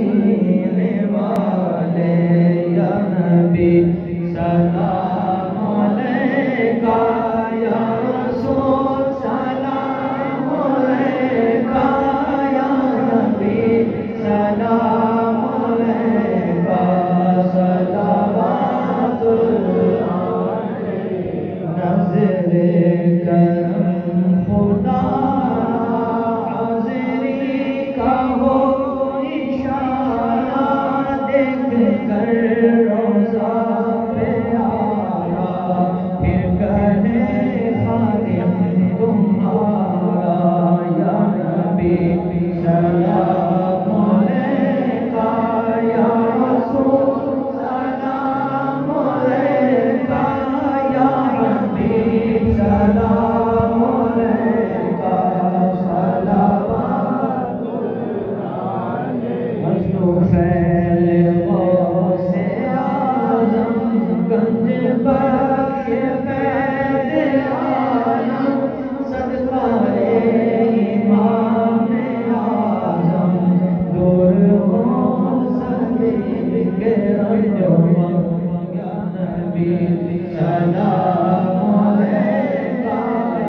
مدینے والے یا نبی سلام علیکہ یا رسول سلام علیکہ یا نبی سلام علیکہ صلوات نظر کرم خدا حاضری کا ہو اشارہ دیکھ کر روضہ پہ آیا پھر کہے خادم تمہارا یا نبی سلام علیکہ یا رسول سلام علیکہ یا حبیب سلام علیکہ صلوات مجنو خیل غوث اعظم گنج بخش فیض عالم صدقہ امام اعظم دور ہو صدیق کے رجوع یا نبی سلام